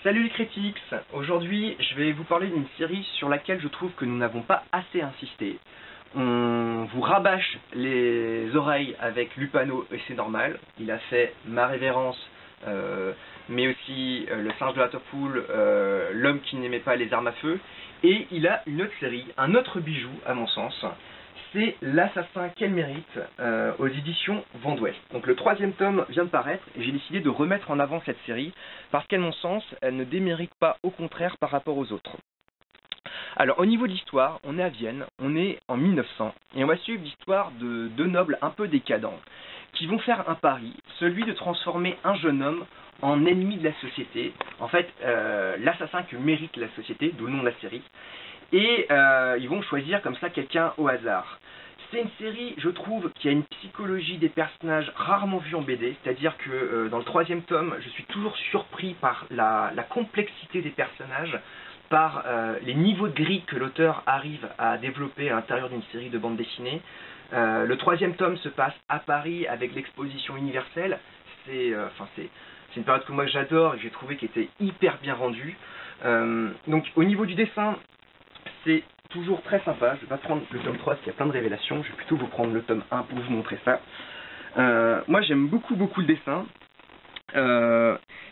Salut les critiques. Aujourd'hui je vais vous parler d'une série sur laquelle je trouve que nous n'avons pas assez insisté. On vous rabâche les oreilles avec Lupano et c'est normal. Il a fait Ma Révérence, mais aussi Le Singe de la Tofoule, L'Homme qui n'aimait pas les armes à feu. Et il a une autre série, un autre bijou à mon sens. C'est L'assassin qu'elle mérite, aux éditions Vent d'Ouest. Donc le 3e tome vient de paraître et j'ai décidé de remettre en avant cette série parce qu'à mon sens, elle ne démérite pas, au contraire, par rapport aux autres. Alors au niveau de l'histoire, on est à Vienne, on est en 1900 et on va suivre l'histoire de deux nobles un peu décadents qui vont faire un pari, celui de transformer un jeune homme en ennemi de la société, en fait l'assassin que mérite la société, d'où le nom de la série. Et ils vont choisir comme ça quelqu'un au hasard. C'est une série, je trouve, qui a une psychologie des personnages rarement vue en BD, c'est-à-dire que dans le 3e tome, je suis toujours surpris par la complexité des personnages, par les niveaux de gris que l'auteur arrive à développer à l'intérieur d'une série de bandes dessinées. Le 3e tome se passe à Paris avec l'exposition universelle. C'est une période que moi j'adore et que j'ai trouvé qui était hyper bien rendue. Donc au niveau du dessin, c'est toujours très sympa. Je vais pas prendre le tome 3 parce qu'il y a plein de révélations. Je vais plutôt vous prendre le tome 1 pour vous montrer ça. Moi j'aime beaucoup le dessin.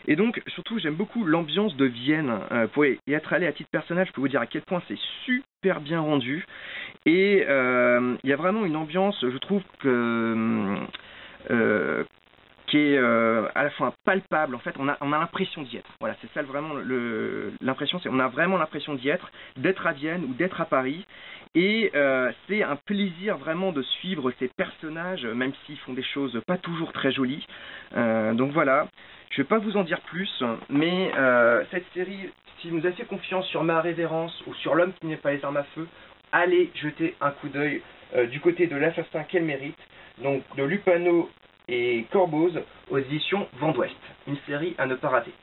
Et donc surtout j'aime beaucoup l'ambiance de Vienne. Pour y être allé à titre personnel, je peux vous dire à quel point c'est super bien rendu. Et il y a vraiment une ambiance, je trouve, qui est à la fois palpable. En fait, on a l'impression d'y être. Voilà, c'est ça vraiment l'impression, c'est on a vraiment l'impression d'y être, d'être à Vienne ou d'être à Paris. Et c'est un plaisir vraiment de suivre ces personnages, même s'ils font des choses pas toujours très jolies. Donc voilà, je vais pas vous en dire plus, mais cette série, si vous avez fait confiance sur Ma Révérence ou sur L'Homme qui n'est pas les armes à feu, allez jeter un coup d'œil du côté de L'assassin qu'elle mérite, donc de Lupano et Corboz aux éditions Vent d'Ouest. Une série à ne pas rater.